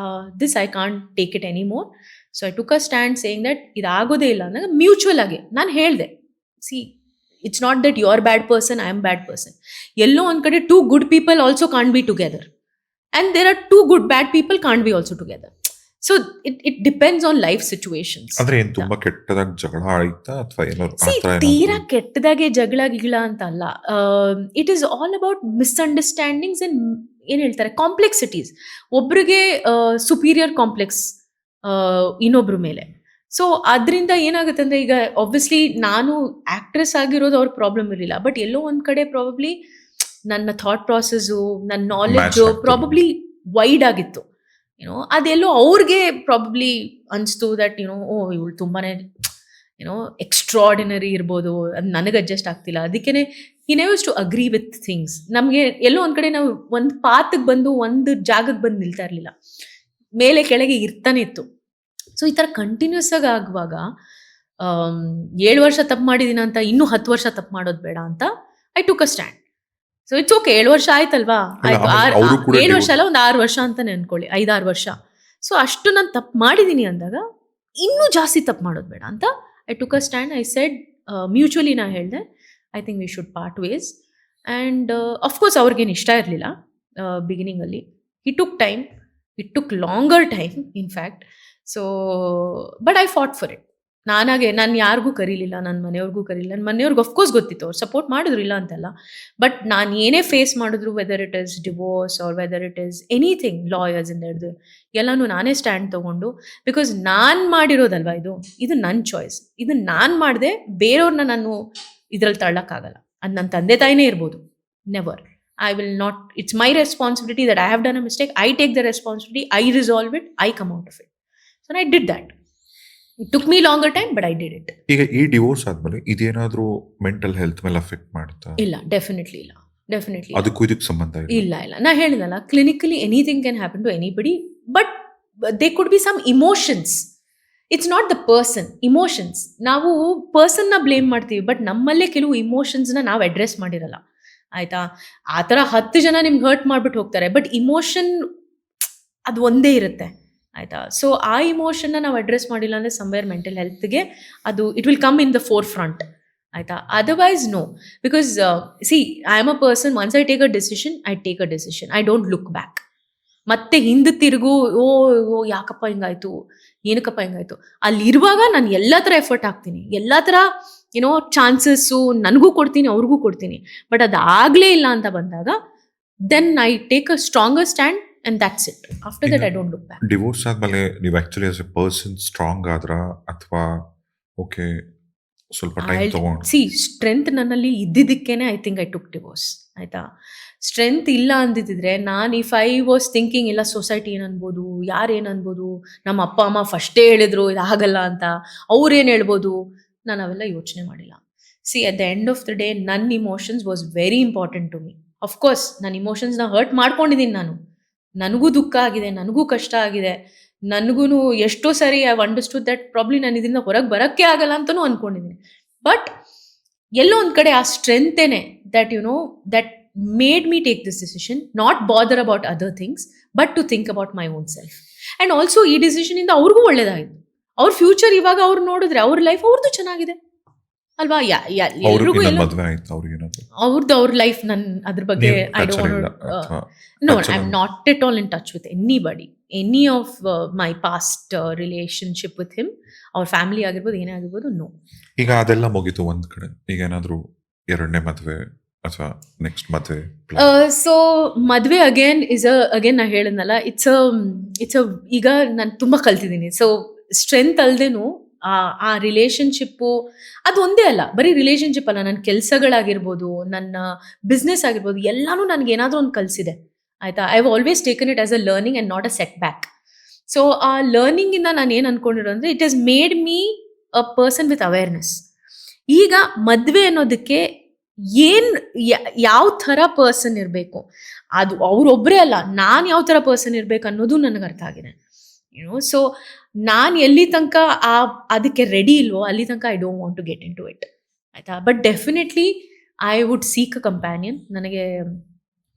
this I can't take it any more. So I took a stand saying that ಇದಾಗೋದೇ ಇಲ್ಲ ಅಂದಾಗ ಮ್ಯೂಚುವಲ್ ಆಗಿ ನಾನು ಹೇಳಿದೆ, see it's not that you are bad person, I am bad person. ಎಲ್ಲೋ ಒಂದು ಕಡೆ 2 good people also can't be together and there are 2 good bad people can't be also together. So it depends on life situations. ಅಂದ್ರೆ ಏನ್ ತುಂಬಾ ಕೆಟ್ಟದಾಗಿ ಜಗಳ ಆಯ್ತಾ ಅಥವಾ ತೀರಾ ಕೆಟ್ಟದಾಗೆ ಜಗಳ ಗಿಗಳ ಅಂತ ಅಲ್ಲ. It is all about misunderstandings and ಏನ್ ಹೇಳ್ತಾರೆ ಕಾಂಪ್ಲೆಕ್ಸಿಟೀಸ್. ಒಬ್ರಿಗೆ ಸುಪೀರಿಯರ್ ಕಾಂಪ್ಲೆಕ್ಸ್ ಇನ್ನೊಬ್ರ ಮೇಲೆ. ಸೊ ಅದರಿಂದ ಏನಾಗುತ್ತೆ ಅಂದ್ರೆ, ಈಗ ಆಬ್ವಿಯಸ್ಲಿ ನಾನು ಆಕ್ಟ್ರೆಸ್ ಆಗಿರೋದು ಅವ್ರ ಪ್ರಾಬ್ಲಮ್ ಇರಲಿಲ್ಲ, ಬಟ್ ಎಲ್ಲೋ ಒಂದ್ ಕಡೆ ಪ್ರಾಬಬ್ಲಿ ನನ್ನ ಥಾಟ್ ಪ್ರಾಸೆಸ್ಸು, ನನ್ನ ನಾಲೆಡ್ಜು ಪ್ರಾಬಬ್ಲಿ ವೈಡ್ ಆಗಿತ್ತು. ಅದೆಲ್ಲೋ ಅವ್ರಿಗೆ ಪ್ರಾಬಬ್ಲಿ ಅನಿಸ್ತು ದಟ್ ಇವಳು ತುಂಬಾನೇ ಎಕ್ಸ್ಟ್ರಾರ್ಡಿನರಿ ಇರ್ಬೋದು, ಅದು ನನಗೆ ಅಡ್ಜಸ್ಟ್ ಆಗ್ತಿಲ್ಲ. ಅದಕ್ಕೇನೆ ಹಿ ನೆವರ್ಸ್ ಟು ಅಗ್ರಿ ವಿತ್ ಥಿಂಗ್ಸ್. ನಮಗೆ ಎಲ್ಲೋ ಒಂದು ಕಡೆ ನಾವು ಒಂದು ಪಾತಕ್ಕೆ ಬಂದು ಒಂದು ಜಾಗಕ್ಕೆ ಬಂದು ನಿಲ್ತಾ ಇರಲಿಲ್ಲ, ಮೇಲೆ ಕೆಳಗೆ ಇರ್ತಾನೆ ಇತ್ತು. ಸೊ ಈ ಥರ ಕಂಟಿನ್ಯೂಸ್ ಆಗಿ ಆಗುವಾಗ 7 ವರ್ಷ ತಪ್ಪು ಮಾಡಿದೀನಿ ಅಂತ ಇನ್ನೂ 10 ವರ್ಷ ತಪ್ಪು ಮಾಡೋದು ಬೇಡ ಅಂತ I took a stand. So it's okay, 7 ವರ್ಷ ಆಯ್ತಲ್ವಾ, ಆಯ್ತು. 7 ವರ್ಷ ಅಲ್ಲ, ಒಂದು 6 ವರ್ಷ ಅಂತಾನೆ ಅನ್ಕೊಳ್ಳಿ, 5-6 ವರ್ಷ. ಸೊ ಅಷ್ಟು ನಾನು ತಪ್ಪು ಮಾಡಿದ್ದೀನಿ ಅಂದಾಗ ಇನ್ನೂ ಜಾಸ್ತಿ ತಪ್ಪು ಮಾಡೋದು ಬೇಡ ಅಂತ I took a stand. I said mutually ನಾ ಹೇಳಿದೆ, I think we should part ways. And of course ಅವ್ರಿಗೇನು ಇಷ್ಟ ಇರಲಿಲ್ಲ ಬಿಗಿನಿಂಗಲ್ಲಿ. It took time, it took longer time in fact. So but I fought for it. ನಾನು ಯಾರಿಗೂ ಕರೀಲಿಲ್ಲ, ನನ್ನ ಮನೆಯವ್ರಿಗೂ ಕರೀಲಿಲ್ಲ. ನನ್ನ ಮನೆಯವ್ರಿಗೆ ಅಫ್ಕೋರ್ಸ್ ಗೊತ್ತಿತ್ತು, ಅವ್ರು ಸಪೋರ್ಟ್ ಮಾಡಿದ್ರು, ಇಲ್ಲ ಅಂತಲ್ಲ. ಬಟ್ ನಾನು ಏನೇ ಫೇಸ್ ಮಾಡಿದ್ರು, whether it is divorce or whether it is anything, ಲಾಯರ್ಸಿಂದ ಹಿಡಿದು ಎಲ್ಲನೂ ನಾನೇ ಸ್ಟ್ಯಾಂಡ್ ತೊಗೊಂಡು, ಬಿಕಾಸ್ ನಾನು ಮಾಡಿರೋದಲ್ವಾ ಇದು ನನ್ನ ಚಾಯ್ಸ್. ಇದು ನಾನು ಮಾಡಿದೆ, ಬೇರೆಯವ್ರನ್ನ ನಾನು ಇದರಲ್ಲಿ ತಳ್ಳೋಕ್ಕಾಗಲ್ಲ. ಅದು ನನ್ನ ತಂದೆ ತಾಯಿನೇ ಇರ್ಬೋದು, never. I will not, it's my responsibility that I have done a mistake. I take the responsibility, I resolve it, I come out of it. So I did that. It took me longer time, but I did it. ಈಗ ಈ divorce ಆದ್ಮೇಲೆ ಇದೇನಾದ್ರೂ mental health ಮೇಲೆ affect ಮಾಡುತ್ತಾ? ಇಲ್ಲ, definitely ಇಲ್ಲ, definitely ಅದಕ್ಕೂ ಇದಕ್ಕೆ ಸಂಬಂಧ ಇಲ್ಲ. ನಾ ಹೇಳಿದಲ್ಲ, clinically anything can happen to anybody, but they could be some emotions. It's not the person, emotions. ನಾವು ಪರ್ಸನ್ನ ಬ್ಲೇಮ್ ಮಾಡ್ತೀವಿ, ಬಟ್ ನಮ್ಮಲ್ಲೇ ಕೆಲವು ಇಮೋಷನ್ಸ್ನ ನಾವು ಅಡ್ರೆಸ್ ಮಾಡಿರಲ್ಲ, ಆಯ್ತಾ. ಆ ಥರ 10 ಜನ ನಿಮ್ಗೆ ಹರ್ಟ್ ಮಾಡಿಬಿಟ್ಟು ಹೋಗ್ತಾರೆ, ಬಟ್ ಇಮೋಷನ್ ಅದು ಒಂದೇ ಇರುತ್ತೆ, ಆಯಿತಾ. ಸೊ ಆ ಇಮೋಷನ್ನ ನಾವು ಅಡ್ರೆಸ್ ಮಾಡಿಲ್ಲ ಅಂದರೆ ಸಮ್ವೇರ್ ಮೆಂಟಲ್ ಹೆಲ್ತ್ಗೆ ಅದು it will come in the forefront, ಆಯಿತಾ. Otherwise no, because see I am a person, once I take a decision, I take a decision, I don't look back. ಮತ್ತೆ ಹಿಂದೆ ತಿರುಗು ಯಾಕಪ್ಪ ಹಿಂಗಾಯ್ತು, ಏನಕ್ಕಪ್ಪ ಹಿಂಗಾಯ್ತು, ಅಲ್ಲಿರುವಾಗ ನಾನು ಎಲ್ಲ ಥರ ಎಫರ್ಟ್ ಹಾಕ್ತೀನಿ, ಎಲ್ಲ ಥರ ಚಾನ್ಸಸ್ಸು ನನಗೂ ಕೊಡ್ತೀನಿ, ಅವ್ರಿಗೂ ಕೊಡ್ತೀನಿ. ಬಟ್ ಅದಾಗಲೇ ಇಲ್ಲ ಅಂತ ಬಂದಾಗ then I take a stronger stand and that's it. After that I don't look back. Divorce ಆದಮೇಲೆ ನೀವು actually as a person strong ಆದ್ರಾ ಅಥವಾ ಓಕೆ ಸ್ವಲ್ಪ ಟೈಮ್ ತಗೊಂಡು? ಸಿ ಸ್ಟ್ರೆಂತ್ ನನ್ನಲ್ಲಿ ಇದ್ದಿದ್ದಕ್ಕೇನೆ I think I took divorce, ಆಯಿತಾ. ಸ್ಟ್ರೆಂತ್ ಇಲ್ಲ ಅಂದಿದ್ದರೆ ನಾನು ಇಫ್ ಐ ವಾಸ್ ಥಿಂಕಿಂಗ್ ಇಲ್ಲ ಸೊಸೈಟಿ ಏನು ಅನ್ಬೋದು, ಯಾರೇನು ಅನ್ಬೋದು, ನಮ್ಮ ಅಪ್ಪ ಅಮ್ಮ ಫಸ್ಟೇ ಹೇಳಿದ್ರು ಇದಾಗಲ್ಲ ಅಂತ, ಅವ್ರೇನು ಹೇಳ್ಬೋದು, ನಾನು ಅವೆಲ್ಲ ಯೋಚನೆ ಮಾಡಿಲ್ಲ. See at the end of the day ನನ್ನ emotions was very important to me. Of course ನನ್ನ ಇಮೋಷನ್ಸ್ನ ಹರ್ಟ್ ಮಾಡ್ಕೊಂಡಿದ್ದೀನಿ, ನನಗೂ ದುಃಖ ಆಗಿದೆ, ನನಗೂ ಕಷ್ಟ ಆಗಿದೆ, ನನಗೂ ಎಷ್ಟೋ ಸರಿ ಐ ಅಂಡರ್ಸ್ಟುಡ್ ದಟ್ ಪ್ರಾಬ್ಲಿ ನಾನು ಇದರಿಂದ ಹೊರಗೆ ಬರೋಕ್ಕೆ ಆಗಲ್ಲ ಅಂತಲೂ ಅಂದ್ಕೊಂಡಿದ್ದೀನಿ. ಬಟ್ ಎಲ್ಲೋ ಒಂದು ಕಡೆ ಆ ಸ್ಟ್ರೆಂತೇನೆ that that made me take this decision, not bother about other things, but to think about my own self. And also ಈ ಡಿಸಿಷನಿಂದ ಅವ್ರಿಗೂ ಒಳ್ಳೇದಾಯಿತು. ಅವ್ರ ಫ್ಯೂಚರ್ ಇವಾಗ ಅವ್ರು ನೋಡಿದ್ರೆ ಅವ್ರ ಲೈಫ್ ಅವ್ರದ್ದು ಚೆನ್ನಾಗಿದೆ ಅಲ್ವಾ. ಎಲ್ರಿಗೂ ಅವ್ರದ್ದು ಅವ್ರ ಲೈಫ್. ನನ್ನ ಅದ್ರ ಬಗ್ಗೆ I don't know, I am not at all in touch with anybody, any of my past relationship with him, ಅವ್ರ ಫ್ಯಾಮಿಲಿ ಆಗಿರ್ಬೋದು, ಏನೇ ಆಗಿರ್ಬೋದು, ನೋ. ಈಗ ಅದೆಲ್ಲ ಮುಗಿತು ಒಂದ್ ಕಡೆ, ಈಗ ಏನಾದ್ರು 2ನೇ ಮದುವೆ ಅಥವಾ ನೆಕ್ಸ್ಟ್ ಮತ್ತೆ ಸೊ ಮದುವೆ ಅಗೇನ್ ನಾ ಹೇಳಿದ್ನಲ್ಲ, ಇಟ್ಸ್ ಅ ಈಗ ನಾನು ತುಂಬ ಕಲ್ತಿದ್ದೀನಿ. ಸೊ ಸ್ಟ್ರೆಂತ್ ಅಲ್ದೇನು ಆ ರಿಲೇಶನ್ಶಿಪ್ಪು ಅದು ಒಂದೇ ಅಲ್ಲ, ಬರೀ ರಿಲೇಶನ್ಶಿಪ್ ಅಲ್ಲ, ನನ್ನ ಕೆಲಸಗಳಾಗಿರ್ಬೋದು, ನನ್ನ ಬಿಸ್ನೆಸ್ ಆಗಿರ್ಬೋದು, ಎಲ್ಲಾನು ನನಗೆ ಏನಾದರೂ ಒಂದು ಕಲಿಸಿದೆ. ಆಯ್ತಾ? I have always taken it as a learning and not a set back. So ಆ ಲರ್ನಿಂಗಿಂದ ನಾನು ಏನು ಅನ್ಕೊಂಡಿರೋ ಅಂದರೆ, it has made me a person with awareness. ಈಗ ಮದುವೆ ಅನ್ನೋದಕ್ಕೆ ಯಾವ ಥರ ಪರ್ಸನ್ ಇರಬೇಕು, ಅದು ಅವರೊಬ್ಬರೇ ಅಲ್ಲ, ನಾನು ಯಾವ ಥರ ಪರ್ಸನ್ ಇರಬೇಕು ಅನ್ನೋದು ನನಗೆ ಅರ್ಥ ಆಗಿದೆ. ಸೊ ನಾನು ಎಲ್ಲಿ ತನಕ ಅದಕ್ಕೆ ರೆಡಿ ಇಲ್ವೋ ಅಲ್ಲಿ ತನಕ I don't want to get into it. ಆಯಿತಾ? But definitely I would seek a companion. ನನಗೆ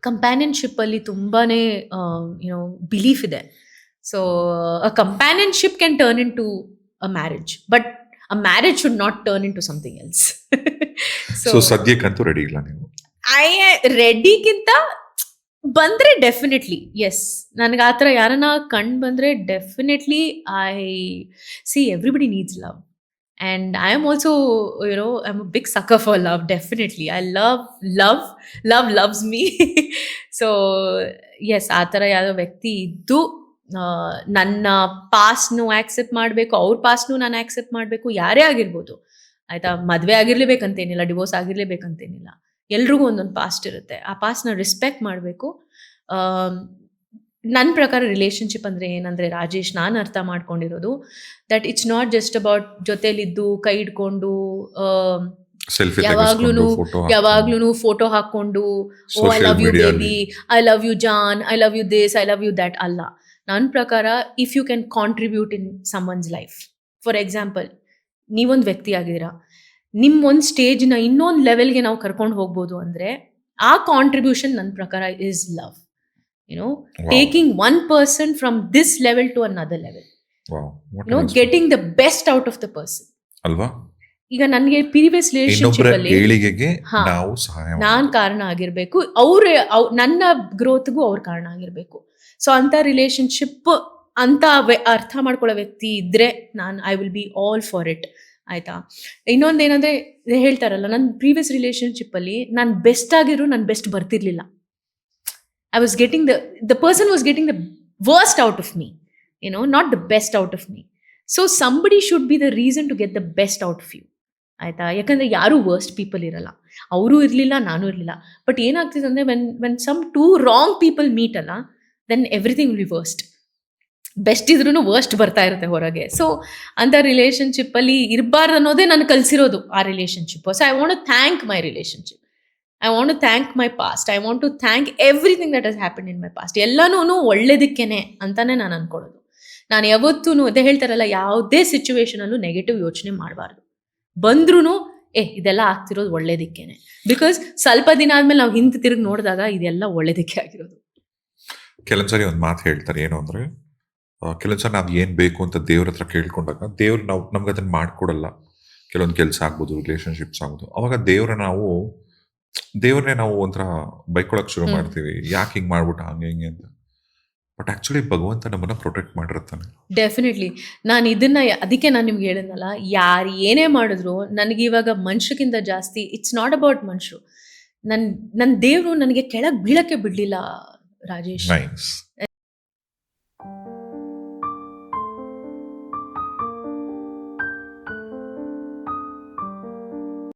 ಕಂಪ್ಯಾನಿಯನ್ಶಿಪ್ಪಲ್ಲಿ ತುಂಬಾ ಬಿಲೀಫ್ ಇದೆ. So a companionship can turn into a marriage, but a marriage should not turn into something else. So ಸದ್ಯಕ್ಕಂತೂ ready ಇಲ್ಲ ನೀವು? ರೆಡಿಗಿಂತ ಬಂದ್ರೆ definitely yes. ನನಗೆ ಆ ಥರ ಯಾರನ್ನ ಕಂಡು ಬಂದರೆ definitely I C everybody needs love. And I am also, I'm a big sucker for love, definitely. I love loves me. So, yes, ಆ ಥರ ಯಾವುದೋ ವ್ಯಕ್ತಿ ಇದ್ದು ನನ್ನ ಪಾಸ್ಟ್ನು ಆಕ್ಸೆಪ್ಟ್ ಮಾಡಬೇಕು, ಅವ್ರ ಪಾಸ್ಟ್ನು ನಾನು ಆಕ್ಸೆಪ್ಟ್ ಮಾಡಬೇಕು, ಯಾರೇ ಆಗಿರ್ಬೋದು. ಆಯಿತಾ? ಮದುವೆ ಆಗಿರಲೇಬೇಕಂತೇನಿಲ್ಲ, ಡಿವೋರ್ಸ್ ಆಗಿರಲೇಬೇಕಂತೇನಿಲ್ಲ. ಎಲ್ರಿಗೂ ಒಂದೊಂದು ಪಾಸ್ಟ್ ಇರುತ್ತೆ. ಆ ಪಾಸ್ಟ್ನ ರೆಸ್ಪೆಕ್ಟ್ ಮಾಡಬೇಕು. ನನ್ನ ಪ್ರಕಾರ ರಿಲೇಷನ್ಶಿಪ್ ಅಂದರೆ ಏನಂದರೆ, ರಾಜೇಶ್, ನಾನು ಅರ್ಥ ಮಾಡ್ಕೊಂಡಿರೋದು that it's not just about ಜೊತೆಲಿದ್ದು ಕೈ ಹಿಡ್ಕೊಂಡು ಯಾವಾಗ್ಲೂ ಫೋಟೋ ಹಾಕ್ಕೊಂಡು, oh I love you baby, I love you ಜಾನ್, I love you this, I love you that ಅಲ್ಲ. ನನ್ನ ಪ್ರಕಾರ if you can contribute in someone's life, for example ನೀವೊಂದು ವ್ಯಕ್ತಿ ಆಗಿದ್ದೀರಾ, ನಿಮ್ಮೊಂದು ಸ್ಟೇಜ್ನ ಇನ್ನೊಂದು ಲೆವೆಲ್ಗೆ ನಾವು ಕರ್ಕೊಂಡು ಹೋಗ್ಬೋದು ಅಂದರೆ ಆ ಕಾಂಟ್ರಿಬ್ಯೂಷನ್ ನನ್ನ ಪ್ರಕಾರ is love. Taking one person from this level to another level, getting the best out of the person ಅಲ್ವಾ? ಈಗ ನನಗೆ ಪ್ರೀವಿಯಸ್ ರಿಲೇಶನ್ಶಿಪ್ ಅಲ್ಲಿ ನಾನು ಕಾರಣ ಆಗಿರ್ಬೇಕು, ನನ್ನ ಗ್ರೋತ್ಗೂ ಅವ್ರ ಕಾರಣ ಆಗಿರ್ಬೇಕು. ಸೊ ಅಂತ ರಿಲೇಶನ್ಶಿಪ್ ಅಂತ ಅರ್ಥ ಮಾಡ್ಕೊಳ್ಳೋ ವ್ಯಕ್ತಿ ಇದ್ರೆ I will be all for it. ಆಯ್ತಾ? ಇನ್ನೊಂದೇನಂದ್ರೆ ಹೇಳ್ತಾರಲ್ಲ, ನನ್ನ ಪ್ರೀವಿಯಸ್ ರಿಲೇಶನ್ಶಿಪ್ ಅಲ್ಲಿ ನಾನು ಬೆಸ್ಟ್ ಆಗಿರೋ ನನ್ನ ಬೆಸ್ಟ್ ಬರ್ತಿರ್ಲಿಲ್ಲ. I was getting the person was getting the worst out of me, not the best out of me. So somebody should be the reason to get the best out of you. ಆಯ್ತಾ? ಯಾಕಂದ್ರೆ ಯಾರು worst people ಇರಲ್ಲ, ಅವರು ಇರಲಿಲ್ಲ, ನಾನು ಇರಲಿಲ್ಲ. But ಏನಾಗ್ತಿದೆ ಅಂದರೆ when some two wrong people meet ಅಲ್ಲ, then everything will be worst. Best ಇದ್ರೂ ವರ್ಸ್ಟ್ ಬರ್ತಾ ಇರುತ್ತೆ ಹೊರಗೆ. ಸೊ ಅಂಥ ರಿಲೇಷನ್ಶಿಪ್ಪಲ್ಲಿ ಇರಬಾರ್ದು ಅನ್ನೋದೇ ನಾನು ಕಲಿಸಿರೋದು ಆ relationship. So I want to thank my relationship, I want to thank my past, I want to thank everything that has happen in my past. ಎಲ್ಲನೂ ಒಳ್ಳೇದಕ್ಕೇನೆ ಅಂತಾನೆ ನಾನು ಅನ್ಕೊಳ್ಳೋದು. ನಾನು ಯಾವತ್ತೂ ಅದೇ ಹೇಳ್ತಾರಲ್ಲ, ಯಾವುದೇ ಸಿಚುವೇಶನಲ್ಲೂ ನೆಗೆಟಿವ್ ಯೋಚನೆ ಮಾಡಬಾರ್ದು. ಬಂದ್ರೂ ಇದೆಲ್ಲ ಆಗ್ತಿರೋದು ಒಳ್ಳೇದಕ್ಕೇನೆ. ಬಿಕಾಸ್ ಸ್ವಲ್ಪ ದಿನ ಆದ್ಮೇಲೆ ನಾವು ಹಿಂದೆ ತಿರುಗಿ ನೋಡಿದಾಗ ಇದೆಲ್ಲ ಒಳ್ಳೇದಕ್ಕೆ ಆಗಿರೋದು. ಕೆಲವೊಂದ್ಸರಿ ಒಂದು ಮಾತು ಹೇಳ್ತಾರೆ, ಏನು ಅಂದರೆ, ಕೆಲವೊಂದ್ಸರಿ ನಾವು ಏನು ಬೇಕು ಅಂತ ದೇವ್ರ ಹತ್ರ ಕೇಳ್ಕೊಂಡಾಗ ದೇವ್ರು ನಮ್ಗೆ ಅದನ್ನು ಮಾಡಿಕೊಡಲ್ಲ. ಕೆಲವೊಂದು ಕೆಲಸ ಆಗ್ಬೋದು, ರಿಲೇಷನ್ಶಿಪ್ಸ್ ಆಗ್ಬೋದು. ಅವಾಗ ದೇವ್ರನ್ನೇ ನಾವು ಒಂಥರ ಬೈಕೊಳಕ್ಕೆ ಶುರು ಮಾಡ್ತೀವಿ, ಯಾಕೆ ಹಿಂಗೆ ಮಾಡ್ಬಿಟ್ಟು ಹಂಗೆ ಹಿಂಗೆ ಅಂತ. ಬಟ್ ಆ್ಯಕ್ಚುಲಿ ಭಗವಂತ ನಮ್ಮನ್ನು ಪ್ರೊಟೆಕ್ಟ್ ಮಾಡಿರ್ತಾನೆ. ಡೆಫಿನೆಟ್ಲಿ. ಅದಕ್ಕೆ ನಾನು ನಿಮ್ಗೆ ಹೇಳಿದ್ನಲ್ಲ, ಯಾರು ಏನೇ ಮಾಡಿದ್ರು ನನಗೆ ಇವಾಗ ಮನುಷ್ಯಕ್ಕಿಂತ ಜಾಸ್ತಿ ಇಟ್ಸ್ ನಾಟ್ ಅಬೌಟ್ ಮನುಷ್ಯರು. ನನ್ನ ದೇವರು ನನಗೆ ಕೆಳಗೆ ಬೀಳಕ್ಕೆ ಬಿಡಲಿಲ್ಲ ರಾಜೇಶ್.